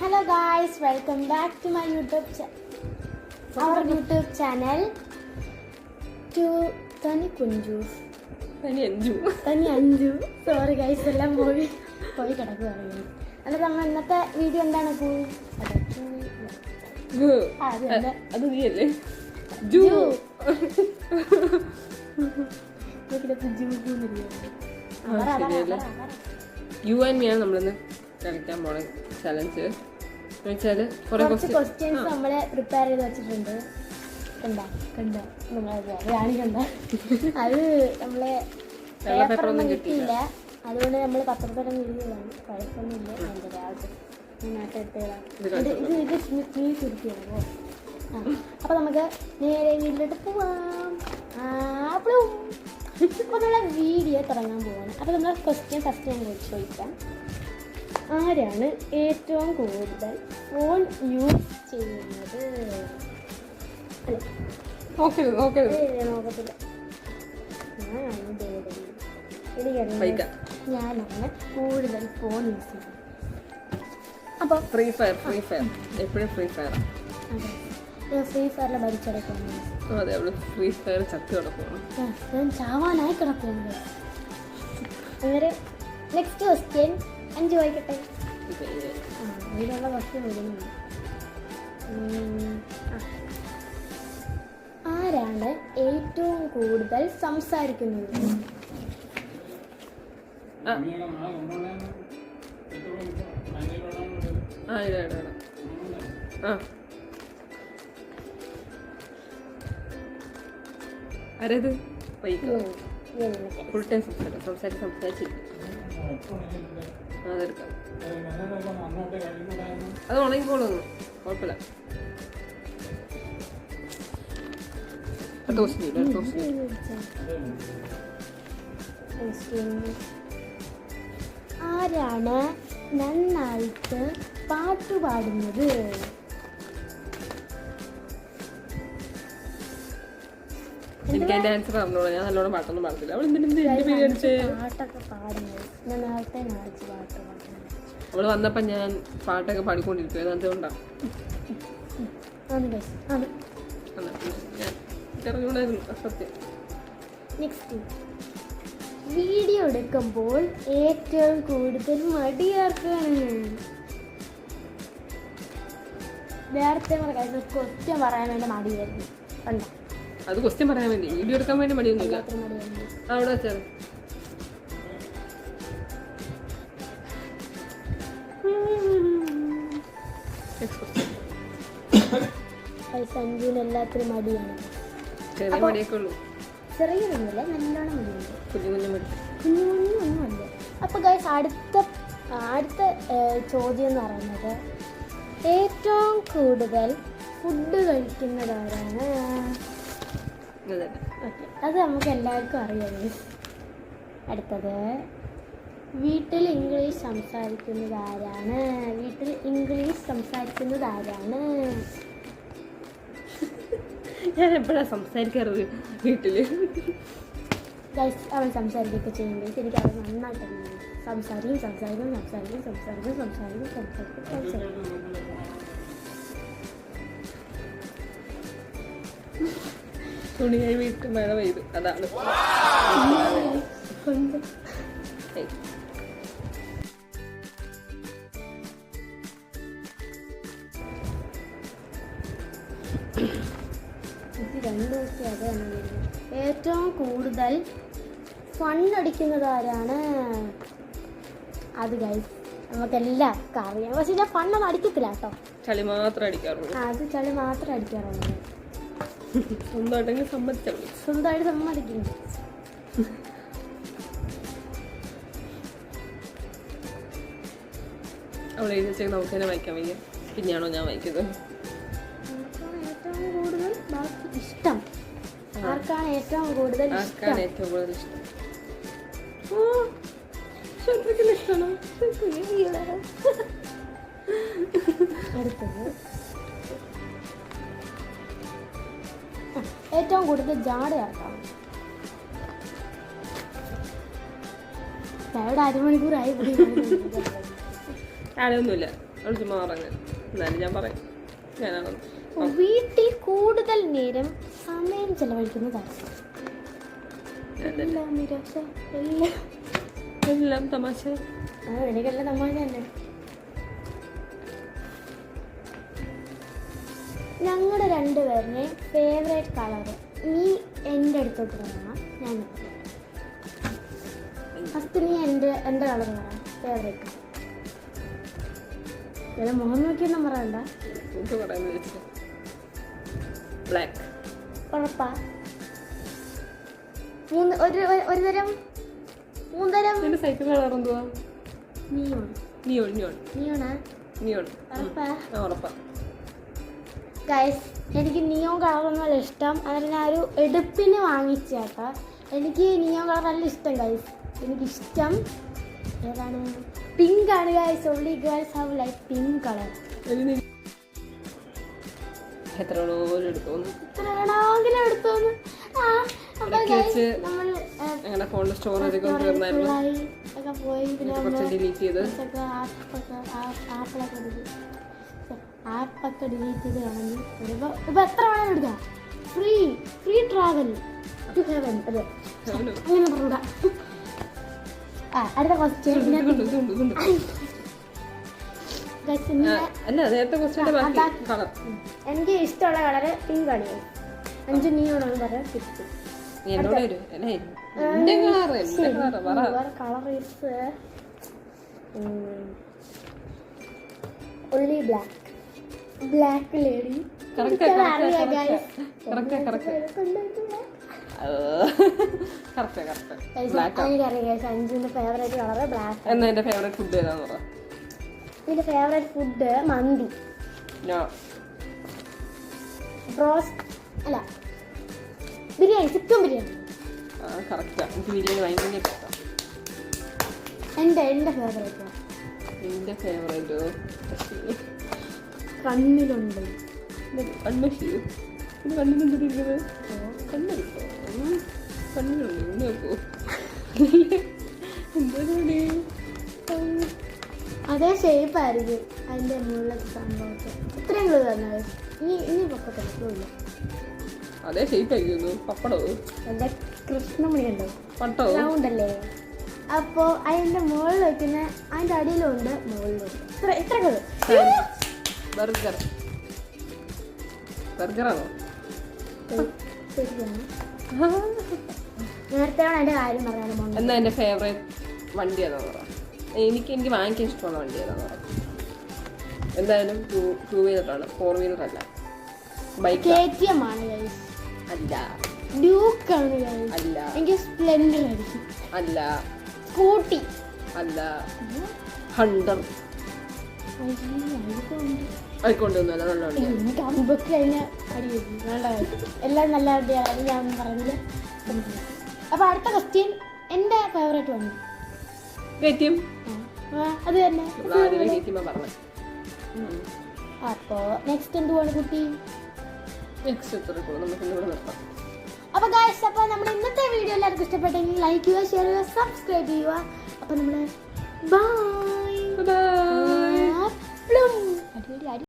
Hello guys, welcome back to my our YouTube channel to Tani Kunju. Tani Anju. Sorry guys, എല്ലാം പോയി കിടക്കുകയാണ്. എന്നിട്ട് നമ്മൾ ഇന്നത്തെ വീഡിയോ എന്താണ്? യു ആൻഡ് മീ ആണ് നമ്മളിന്ന് കളിക്കാൻ പോണ ചലഞ്ച്. കുറച്ച് ക്വസ്റ്റ്യൻസ് നമ്മള് പ്രിപ്പയർ ചെയ്ത് വെച്ചിട്ടുണ്ട്. അത് നമ്മളെ പേപ്പറൊന്നും കിട്ടിയില്ല, അതുകൊണ്ട് നമ്മൾ പത്രത്തിലും എഴുതിയതാണ്. കുഴപ്പമൊന്നുമില്ല. ഇത് ചുരുക്കിയാണോ? അപ്പൊ നമുക്ക് നേരെ വീട്ടിലോട്ട് പോവാം. അപ്പോൾ നമ്മളെ വീഡിയോ തുടങ്ങാൻ പോവാണ്. അപ്പോൾ നമ്മൾ ക്വസ്റ്റ്യൻ ഫസ്റ്റ് ഞാൻ ചോദിക്കാം. ആരാണ് ഏറ്റവും കൂടുതൽ ഫോൺ യൂസ് ചെയ്യുന്നത്? നോക്കത്തില്ല. ഞാനാണ് കൂടുതൽ ഫോൺ യൂസ് ചെയ്യുന്നത്. അപ്പോൾ ഫ്രീ ഫയർ എപ്പോഴും ഫ്രീ ഫയർ. അതെ, ഫ്രീ ഫയറിൽ ഭരിച്ചെടുക്കുന്നു. അതെ, അവള് ഫ്രീ ഫയർ ചത്ത് കിടക്കുന്നു. ഞാൻ ചാവാനായി കിടക്കുന്നു. അങ്ങനെ നെക്സ്റ്റ് ക്വസ്റ്റ്യൻ അഞ്ച് വായിക്കട്ടെ. ഇതിനുള്ള ക്വസ്റ്റ്യൻ വരുന്നുണ്ട്. ആരാണ് ഏറ്റവും കൂടുതൽ സംസാരിക്കുന്നത്? ആരത്? ഫുൾ ടൈം സംസാരിച്ച് അതെടുക്കാം. അത് ഉണങ്ങിക്കോളൊന്നും കുഴപ്പമില്ല. ആരാണ് നന്നായിട്ട് പാട്ട് പാടുന്നത്? എനിക്ക് അതിന്റെ ആൻസർ അറിഞ്ഞോളൂ. ഞാൻ നല്ലോണം പാട്ടൊന്നും പാടത്തില്ല. അവൾ പാട്ടൊക്കെ പാടുന്നത്. ഞാൻ നേരത്തെ പാട്ട് പാടുന്നത്. അവള് വന്നപ്പോ ഞാൻ പാട്ടൊക്കെ പാടിക്കൊണ്ടിരിക്കും. അതുകൊണ്ടാണ് സത്യം. നെക്സ്റ്റ്, വീഡിയോ എടുക്കുമ്പോൾ ഏറ്റവും കൂടുതൽ മടിയാർക്കാണ്? നേരത്തെ ക്വസ്റ്റ്യൻ പറയാൻ വേണ്ടി മടിയായിരുന്നു. ഉണ്ടോ? അത് ക്വസ്റ്റ്യൻ പറയാൻ വേണ്ടി, വീഡിയോ എടുക്കാൻ വേണ്ടി മടിയൊന്നുമില്ല. അവിടെ വെച്ചാൽ സഞ്ജുവിന് എല്ലാത്തിനും മടിയാണ്. ചെറിയ മടിയൊക്കെ ഉള്ളൂ. ചെറിയൊന്നുമില്ല, നല്ലോണം മടിയുണ്ട്. കുഞ്ഞുമൊന്നുമല്ല. അപ്പൊ ഗൈസ്, അടുത്ത ചോദ്യം എന്ന് പറയുന്നത്, ഏറ്റവും കൂടുതൽ ഫുഡ് കഴിക്കുന്നതാരാണ്? അത് നമുക്ക് എല്ലാവർക്കും അറിയാം. അടുത്തത്, വീട്ടിൽ ഇംഗ്ലീഷ് സംസാരിക്കുന്നത് ആരാണ്? ഞാൻ എപ്പോഴാ സംസാരിക്കാറ് വീട്ടില്? ഗൈസ്, അവൻ സംസാരിക്കുകയൊക്കെ ചെയ്യുമ്പോൾ എനിക്ക് അവൻ നന്നായിട്ട് സംസാരിക്കും. തുണിയായി വീട്ടിൽ മഴ പെയ്തു, അതാണ്. ഏറ്റവും കൂടുതൽ ഫണ്ണടിക്കുന്നത് ആരാണ്? അത് ഗൈസ് നമുക്കെല്ലാവർക്കും അറിയാം. പക്ഷെ ഞാൻ ഫണ്ണൊന്നും അടിക്കത്തില്ല കേട്ടോ. ചളി മാത്രം അടിക്കാറുള്ളൂ. അത് ചളി മാത്രം അടിക്കാറുള്ളൂ. സ്വന്തമായിട്ട് സമ്മതിക്കുന്നു. അവളെ എഴുതി വെച്ചാൽ നമുക്ക് തന്നെ വായിക്കാൻ വയ്യ. പിന്നെയാണോ ഞാൻ വായിക്കുന്നത്? ഏറ്റവും കൂടുതൽ ഇഷ്ടം ആർക്കാണ്? ഏറ്റവും കൂടുതൽ ഇഷ്ടം? അടുത്തത്, ഏറ്റവും കൂടുതൽ ജാടയാർക്കാണ്? അവിടെ അരമണിക്കൂറായി ആളൊന്നുമില്ല, അവൾ ചുമ്മാ പറഞ്ഞു. എന്നാലും ഞാൻ പറയാം, ഞാനാണെന്ന്. വീട്ടിൽ കൂടുതൽ നേരം സമയം ചെലവഴിക്കുന്നതാണ്. എല്ലാം തമാശ. എനിക്കെല്ലാം തമാശ തന്നെ. ഞങ്ങളുടെ രണ്ടുപേരുടെ ഫേവറേറ്റ് കളർ. നീ എൻ്റെ അടുത്തോട്ട് പറയണം, ഞാൻ ഫസ്റ്റ്. നീ എൻ്റെ കളർ പറയാം, ഫേവറേറ്റ്. ചില മുഖം നോക്കിയൊന്നും പറയണ്ട. ബ്ലാക്ക്. ഉറപ്പാ? ഒരു തരം മൂന്നരം. സൈക്കിൾ കളർ എന്തുവാ? നിയോൺ. നിയോണാ? നിയോൺ. ഉറപ്പാ? ഉറപ്പാ. ഗൈസ്, എനിക്ക് നിയോൺ കളറൊന്നും ഇഷ്ടം. അതിന് ഞാൻ ഒരു എടുപ്പിന് വാങ്ങിച്ചേട്ടാ. എനിക്ക് നിയോൺ കളർ നല്ല ഇഷ്ടം ഗൈസ്. എനിക്കിഷ്ടം ഏതാണ്? പിങ്ക് ആണ് guys. Only girls have like pink colour. എത്ര വേണമെങ്കിലും എടുത്തോന്ന്. ഞങ്ങളുടെ ഫോണിൽ സ്റ്റോറേജ് ഒക്കെ പോയി. പിന്നെ ഡിലീറ്റ് ചെയ്ത് ആപ്പൊക്കെ ഡിലീറ്റ് ചെയ്ത് കളഞ്ഞു. ഇപ്പൊ എത്ര വേണം എടുക്കാം. Free travel to heaven. അതെ, അങ്ങനെ പറഞ്ഞൂടാ. അടുത്ത ക്വസ്റ്റ്യൻ. എനിക്ക് ഇഷ്ടമുള്ള കളറ് പിങ്ക് ആണ്. 5 നീയോണാണ് പറയാം. Colour is only black lady. അഞ്ചിന്റെ ഫേവറേറ്റ് കളർ ബ്ലാക്ക്. എന്നാ എന്റെ ഫേവറേറ്റ് ഫുഡ് ഏതാന്ന് പറ. എന്റെ ഫേവറേറ്റ് ഫുഡ് മന്തി. ബ്രോസ്റ്റ് അല്ല, ബിരിയാണി, ചിക്കൻ ബിരിയാണി. എനിക്ക് ബിരിയാണി ഭയങ്കര ഇഷ്ടം. എന്റെ ഫേവറേറ്റ് കണ്ണിലുണ്ട്. കണ്ണുണ്ട്. അതേ ഷേപ്പ് ആയിരിക്കും അതിന്റെ മുകളിലത്തെ സംഭവത്തെ. ഇത്രയും കൂടെ തന്നെ. ഇനി പൊക്കത്തില്ല. അതേ ഷേപ്പ് ആയിരിക്കും. പപ്പടോ എന്റെ കൃഷ്ണമണി ഉണ്ടോ? പട്ടോ റൗണ്ട് അല്ലേ? അപ്പോ അതിന്റെ മുകളിൽ വെക്കുന്ന അതിന്റെ അടിയിലുണ്ട്, മുകളിലുണ്ട്. ഇത്ര ബർഗറാണോ? ശരിയാണ്. നേരത്തെ എന്റെ കാര്യം പറയാനും. എന്നാ എന്റെ ഫേവറേറ്റ് വണ്ടി ഏതാന്ന് പറ. എനിക്ക് വാങ്ങിക്കാൻ ഇഷ്ടമുള്ള വണ്ടി ഏതാന്ന് പറ. എന്തായാലും ടൂ വീലറാണ്, 4 വീലർ അല്ല. ബൈക്ക് KTM ആണ് ഗൈസ്. അല്ല. ഡ്യൂക്ക് ആണ് ഗൈസ്. അല്ല. എനിക്ക് സ്പ്ലെൻഡർ ആയിരിക്കും. അല്ല. സ്കൂട്ടി അല്ല. ഹണ്ടർ. ആയിക്കൊണ്ടൊന്നുമല്ല, നല്ല വണ്ടിയാണ്. എല്ലാം നല്ല വണ്ടിയാണ്, ഞാൻ പറഞ്ഞില്ല. അപ്പൊ അടുത്ത ക്വസ്റ്റ്യൻ. എന്റെ ഫേവറേറ്റ് വണ്ടി KTM. അത് തന്നെ. അപ്പോ നെക്സ്റ്റ് എന്തുവാണ് കുട്ടി? അപ്പൊ ഗൈസ്, അപ്പൊ നമ്മുടെ ഇന്നത്തെ വീഡിയോ എല്ലാവർക്കും ഇഷ്ടപ്പെട്ടെങ്കിൽ ലൈക്ക് ചെയ്യുക, ഷെയർ ചെയ്യുക, സബ്സ്ക്രൈബ് ചെയ്യുക. അപ്പൊ നമ്മള് ബൈ.